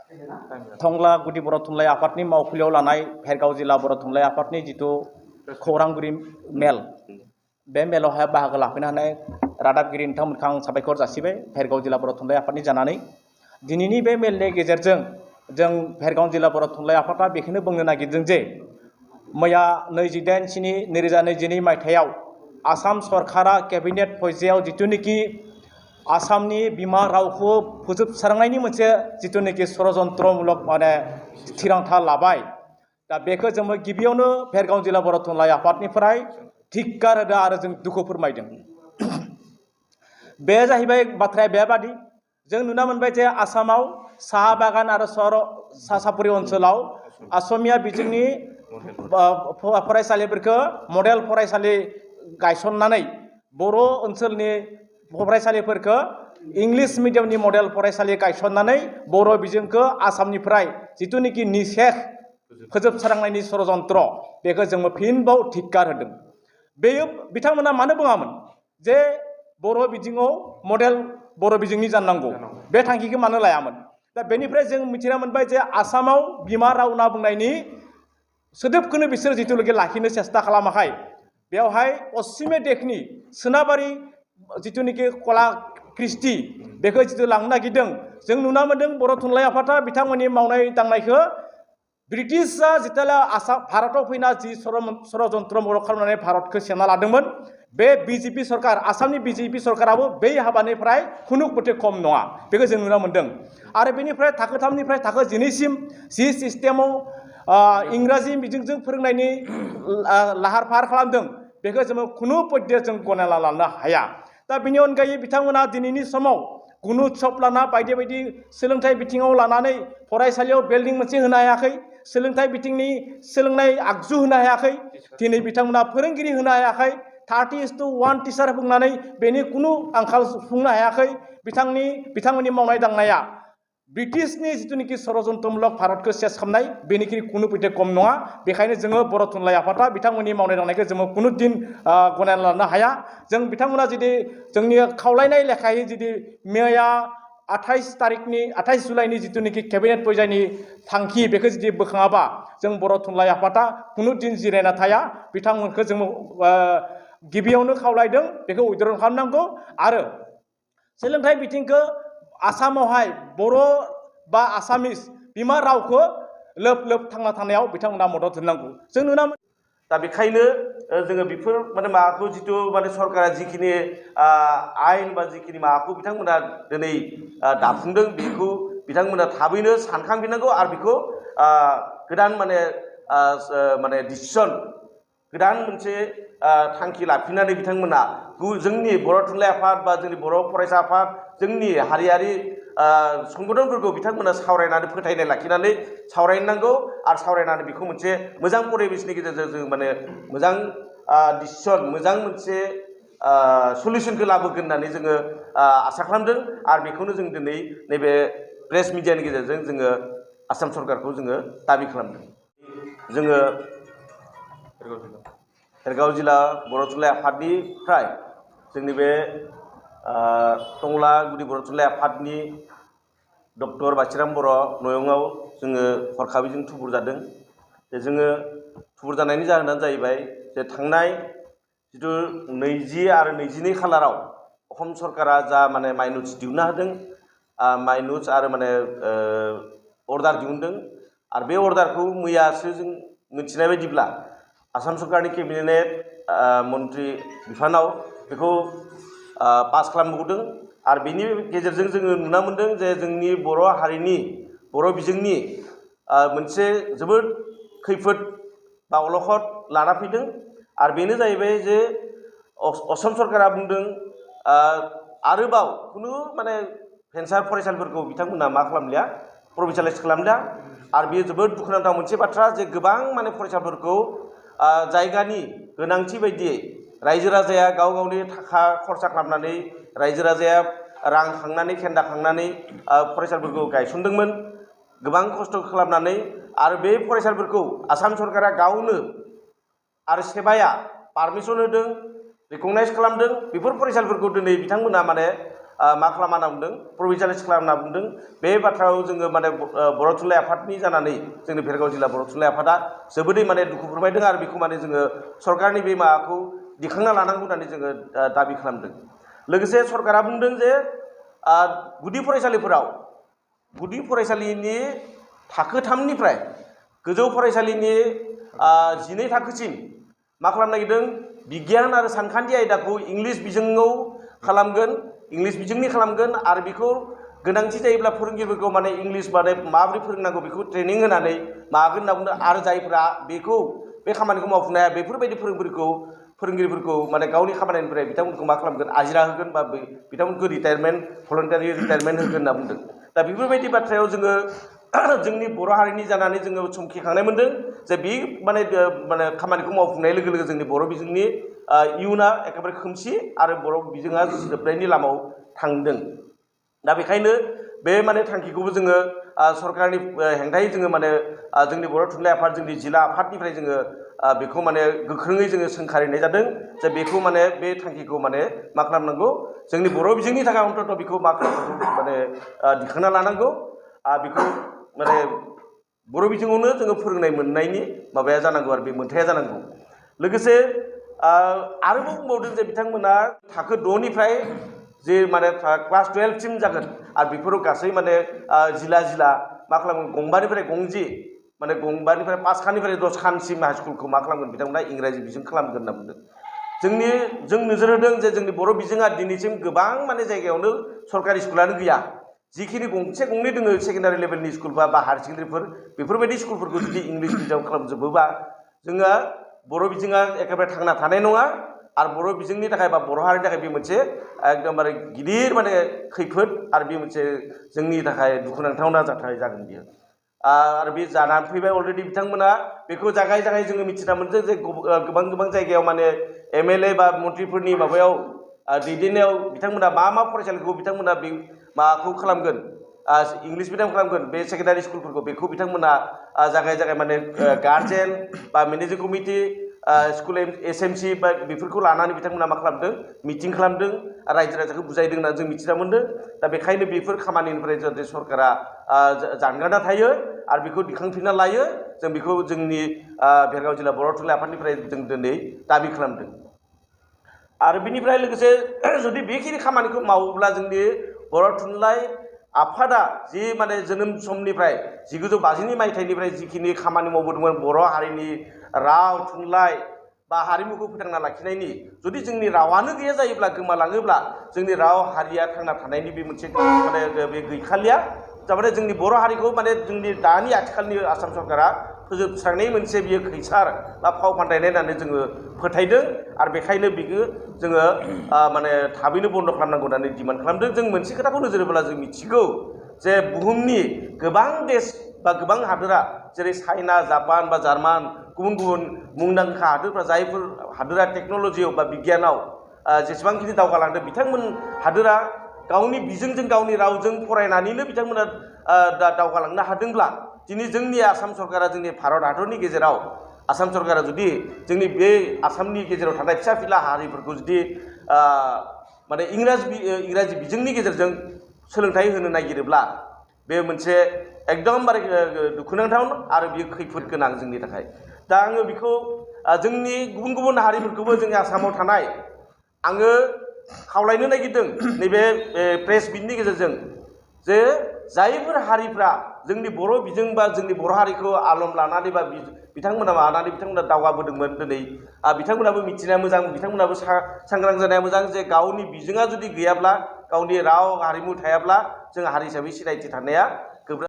थंला गुदि बर' थुनलाइ आफादनि मावखुलियाव लानाय भेरगाव जिल्ला बर' थुनलाइ आफादनि जिथु खौरांगिरि मेल बे मेलावहाय बाहागो लाफैनो हानाय रादाबगिरि नोंथांमोनखौ आं साबायखर जासिबाय भेरगाव जिल्ला बर' थुनलाइ आफादनि जानानै दिनैनि बे मेलनि गेजेरजों जों भेरगाव जिल्ला बर' थुनलाइ आफादा बेखौनो बुंनो नागिरदों जे मैया 28/7/2022 मायथाइयाव आसाम सरकारा केबिनेट पर्यायाव जिथुनिखि आसामनि बिमा रावखौ फोजोबस्रांनायनि मोनसे जिथुनिखि षड़यन्त्रमूलक माने थिरांथा लाबाय दा बेखौ जोङो गिबियावनो भेरगाव जिल्ला बर' थुनलाइ आफादनिफ्राय धिक्कार होदों आरो जों दुखु फोरमायदों। बे जाहैबाय बाथ्राया बेबादि जों नुना मोनबाय जे आसामाव साहा बागान आरो सासापुरि ओनसोलाव असमिया बिजोंनि फरायसालिफोरखौ मडेल फरायसालि गायसननानै बर' ओनसोलनि फरायसालिफोरखौ इंलिश मिडियामनि मडेल फरायसालि गायसननानै बर' बिजोंखौ आसामनिफ्राय जिथुनिखि निसेख फोजोबस्रांनायनि षड़यन्त्र बेखौ जोङो फिनबाव धिक्कार होदों। बेयो बिथांमोना मानो बुङामोन जे बर' बिजोङाव मडेल बर' बिजोंनि जानांगौ बे थांखिखौ मानो लायामोन। दा बेनिफ्राय जों मिथिना मोनबाय जे आसामाव बिमा राव होनना बुंनायनि सोदोबखौनो बिसोर जिथुनिखि लाखिनो सेस्था खालामाखै बेवहाय पश्चिमे देशनि सोनाबारि जिथुनिखि कला कृष्टि बेखौ जिथु लांनो नागिरदों जों नुना मोन्दों बर' थुनलाइ आफादा बिथांमोननि मावनाय दांनायखौ ब्रिटिशआ जितला आसाम भारताव फैना जि षड़यन्त्रमूलक खालामनानै भारतखौ सेना लादोंमोन बे बिजेपि सरकार आसामनि बिजेपि सरकाराबो बै हाबानिफ्राय खुनु मथे खम नङा बेखौ जों नुना मोन्दों। आरो बेनिफ्राय थाखो 3निफ्राय थाखो 9सिम जि सिस्टेमाव इंराजि बिजोंजों फोरोंनायनि लाहार फाहार खालामदों बेखौ जोङो खुनु पद्धति जों गनायना लानो हाया। दा बेनि अनगायै बिथांमोना दिनैनि समाव गुणोत्सव लाना बायदि बायदि सोलोंथाइ बिथिङाव लानानै फरायसालियाव बिल्डिं मोनसे होनो हायाखै सोलोंथाइ बिथिंनि सोलोंनाय आगजु होनो हायाखै दिनै बिथांमोना फोरोंगिरि होनो हायाखै 30:1 टिचार बुंनानै बेनि खुनु आंखाल सुफुंनो हायाखै बिथांमोननि मावनाय दांनाया ब्रिटिशनि जिथुनिखि षड़यन्त्रमूलक भारतखौ सेस खालामनाय बेनिख्रुइ खुनु पद्धति खम नङा। बेखायनो जोङो बर' थुनलाइ आफादा बिथांमोननि मावनाय दांनायखौ जोङो खुनु दिन गनायना लानो हाया। जों बिथांमोना जुदि जोंनि खावलायनाय लेखायै जुदि मैया 28 जुलाइनि जिथुनिखि केबिनेट पर्यायनि थांखि बेखौ जुदि बोखाङाबा जों बर' थुनलाइ आफादा खुनु दिन जिरायना थाया बिथांमोनखौ जोङो गिबियावनो खावलायदों बेखौ उइद्र' खालामनांगौ आरो सोलोंथाइ बिथिंखौ आसामावहाय बर' बा आसामिस बिमा रावखौ लोब लोब थांना थानायाव बिथांमोना मदद होनांगौ जों नुना मोनो। दा बेखायनो जोङो बेफोर माने माबाखौ जिथु माने सरकारा जिखिनि आयेन बा जिखिनि माबाखौ बिथांमोना दिनै दाफुंदों बेखौ बिथांमोना थाबैनो सानखांफिननांगौ आरो बेखौ गोदान माने डिसिसन गोदान मोनसे थांखि लाफिननानै बिथांमोना जोंनि बर' थुनलाइ आफाद बा जोंनि बर' फरायसा आफाद जोंनि हारियारि संगठनफोरखौ बिथांमोना सावरायनानै फोथायनाय लाखिनानै सावरायनांगौ आरो सावरायनानै बेखौ मोनसे मोजां परिबेसनि गेजेरजों जों माने मोजां डिसिसन मोजां मोनसे सलिउसनखौ लाबोगोन होननानै जोङो आसा खालामदों आरो बेखौनो जों दिनै नैबे प्रेस मिडियानि गेजेरजों जोङो आसाम सरकारखौ जोङो दाबि खालामदों। जोङो भेरगाव जिल्ला बर' थुनलाइ आफादनिफ्राय जोंनि बे टंला गुदि बर' थुनलाइ आफादनि डक्टर बासिराम बर' नयंआव जोङो हरखाबै जों थुबुर जादों। जे जोङो थुबुर जानायनि जाहोनानो जाहैबाय जे थांनाय जिथु 20 आरो 22 खालाराव असम सरकारा जा माने माइनुटस दिहुनना होदों माइनुटस आरो माने अर्डार दिहुनदों आरो बे अर्डारखौ मैयासो जों मिथिनाय बायदिब्ला आसाम सरकारनि केबिनेट मन्त्रि बिफानाव बेखौ पास खालामबोदों आरो बेनि गेजेरजों जोङो नुना मोन्दों जे जोंनि बर' हारिनि बर' बिजोंनि मोनसे जोबोद खैफोद बा अलखद लाना फैदों आरो बेनो जाहैबाय जे असम सरकारा बुंदों आरोबाव खुनु माने भेन्सार फरायसालिफोरखौ बिथांमोना मा खालामलिया प्रभिन्सियेलाइज खालामलिया आरो बेयो जोबोद दुखुनांथाव मोनसे बाथ्रा जे गोबां माने फरायसाफोरखौ जायगानि गोनांथि बायदियै रायजो राजाया गाव गावनि थाखा खरसा खालामनानै रायजो राजाया रां खांनानै खेन्दा खांनानै फरायसालिफोरखौ गायसनदोंमोन गोबां खस्थ' खालामनानै आरो बे फरायसालिफोरखौ आसाम सरकारा गावनो आरो सेबाया पारमिसन होदों रिकगनाइज खालामदों बेफोर फरायसालिफोरखौ दिनै बिथांमोना माने मा खालामा होनना बुंदों प्रभिन्सियेलाइज खालाम होनना बुंदों बे बाथ्रायाव जोङो माने बर' थुनलाइ आफादनि जानानै जोंनि भेरगाव जिल्ला बर' थुनलाइ आफादा जोबोदै माने दुखु फोरमायदों आरो बेखौ माने जोङो सरकारनि बे माबाखौ दिखांना लानांगौ होननानै जोङो दाबि खालामदों। लोगोसे सरकारा बुंदों जे गुदि फरायसालिफोराव गुदि फरायसालिनि थाखो 3निफ्राय गोजौ फरायसालिनि 12 थाखोसिम मा खालामनो नागिरदों बिगियान आरो सानखान्थि आयदाखौ इंलिस बिजोङाव खालामगोन इंलिस बिजोंनि खालामगोन आरो बेखौ गोनांथि जायोब्ला फोरोंगिरिफोरखौ माने इंलिस माने माबोरै फोरोंनांगौ बेखौ ट्रेनिं होनानै मागोन होनना बुंदों आरो जायफ्रा बेखौ बे खामानिखौ मावफुंनो हाया बेफोरबायदि फोरोंगिरिफोरखौ माने गावनि खामानिनिफ्राय बिथांमोनखौ मा खालामगोन आजिरा होगोन बा बिथांमोनखौ रिटायारमेन्ट भलन्टारि रिटायारमेन्ट होगोन होनना बुंदों। दा बेफोरबायदि बाथ्रायाव जोङो जोंनि बर' हारिनि जानानै जोङो समखिखांनाय मोनदों जे बे माने खामानिखौ मावफुंनाय लोगो लोगो जोंनि बर' बिजोंनि इयुना एकेबारे खोमसि आरो बर' बिजोङा जोबनायनि लामायाव थांदों। दा बेखायनो बे माने थांखिखौबो जोङो सरकारनि हेंथायै जोङो माने जोंनि बर' थुनलाइ आफाद जोंनि जिल्ला आफादनिफ्राय जोङो बेखौ माने गोख्रोङै जोङो सोंखारिनाय जादों जे बेखौ माने बे थांखिखौ माने मा खालामनांगौ जोंनि बर' बिजोंनि थाखाय अन्तत बेखौ मा खालामनांगौ माने दिखांना लानांगौ बेखौ माने बर' बिजोङावनो जोङो फोरोंनाय मोननायनि माबाया जानांगौ आरो बे मोनथाया जानांगौ। लोगोसे आरोबाव बुंबावदों जे बिथांमोना थाखो 6निफ्राय जे माने क्लास 12सिम जागोन आरो बेफोराव गासै माने जिला मा खालामगोन गंबानिफ्राय गंजि माने गंबानिफ्राय 5 खाननिफ्राय 10 खानसिम हाइस्कुलखौ मा खालामगोन बिथांमोना इंराजि बिजों खालामगोन होनना बुंदों। जों नोजोर होदों जे जोंनि बर' बिजोङा दिनैसिम गोबां माने जायगायावनो सरकारि स्कुलानो गैया। जिखिनि गंसे गंनै दोङो सेकेन्डारि लेभेलनि स्कुल बा हायार सेकेन्डारिफोर बेफोरबायदि स्कुलफोरखौ जुदि इंलिस मिडियाम खालामजोबोबा जोङो बर' बिजोङा एकेबारे थांना थानाय नङा आरो बर' बिजोंनि थाखाय बा बर' हारिनि थाखाय बे मोनसे एकदमबारे गिदिर माने खैफोद आरो बे मोनसे जोंनि थाखाय दुखुनांथावना जाथाय जागोन बियो। आरो बे जानानै फैबाय अलरेडि बिथांमोना बेखौ जागाय जोङो मिथिना मोनदों जे गोबां जायगायाव माने MLA बा मन्थ्रिफोरनि माबायाव दैदेननायाव बिथांमोना मा फरायसालिखौ बिथांमोना बे माबाखौ खालामगोन इंलिस मिडियाम खालामगोन बे सेकेन्डारि स्कुलफोरखौ बेखौ बिथांमोना जागाय माने गार्जेन बा मेनेजिं कमिटि स्कुल SMC बा बेफोरखौ लानानै बिथांमोना मा खालामदों मिटिं खालामदों रायजो राजाखौ बुजायदों होननानै जों मिथिना मोनदों। दा बेखायनो बेफोर खामानिनिफ्राय जाहाथे सरकारा जानगारना थायो आरो बेखौ दिखांफिनना लायो जों बेखौ जोंनि भेरगाव जिल्ला बर' थुनलाइ आफादनिफ्राय जों दिनै दाबि खालामदों। आरो बिनिफ्राय लोगोसे जुदि बेखिनि खामानिखौ मावोब्ला जोंनि बर' थुनलाइ आफादा जि माने जोनोम समनिफ्राय 1952 मायथाइनिफ्राय जिखिनि खामानि मावबोदोंमोन बर' हारिनि राव थुनलाइ बा हारिमुखौ फोथांना लाखिनायनि जुदि जोंनि रावानो गैया जायोब्ला गोमालाङोब्ला जोंनि राव हारिया थांना थानायनि बे मोनसे माने बे गैखालिया थारमाने जोंनि बर' हारिखौ माने जोंनि दानि आथिखालनि आसाम सरकारा फोजोबस्रांनाय मोनसे बियो खैसार बा फाव फान्दायनाय होननानै जोङो फोथायदों आरो बेखायनो बेखौ जोङो माने थाबैनो बन्द' खालामनांगौ होननानै डिमान्ड खालामदों। जों मोनसे खोथाखौ नोजोर होब्ला जों मिथिगौ जे बुहुमनि गोबां देश बा गोबां हादोरा जेरै चाइना जापान बा जार्मान गुबुन मुंदांखा हादोरफ्रा जायफोर हादोरा टेक्न'लजियाव बा बिगियानाव जेसेबांखिनि दावगालांदों बिथांमोन हादोरा गावनि बिजोंजों गावनि रावजों फरायनानैनो बिथांमोना दावगालांनो हादोंब्ला दिनै जोंनि आसाम सरकारा जोंनि भारत हादरनि गेजेराव आसाम सरकारा जुदि जोंनि बे आसामनि गेजेराव थानाय फिसा फिला हारिफोरखौ जुदि माने इंराजि बिजोंनि गेजेरजों सोलोंथाइ होनो नागिरोब्ला बे मोनसे एकदमबारे दुखुनांथाव आरो बियो खैफोद गोनां जोंनि थाखाय। दा आङो बेखौ जोंनि गुबुन हारिफोरखौबो जोंनि आसामाव थानाय आङो खावलायनो नागिरदों नैबे प्रेस मिटनि गेजेरजों जे जायफोर हारिफ्रा जोंनि बर' बिजों बा जोंनि बर' हारिखौ आलम लानानै बा बिथांमोना मानानै बिथांमोना दावगाबोदोंमोन दिनै बिथांमोनाबो मिथिनाया मोजां बिथांमोनाबो सांग्रां जानाया मोजां जे गावनि बिजोङा जुदि गैयाब्ला गावनि राव हारिमु थायाब्ला जों हारि हिसाबै सिनायथि थानाया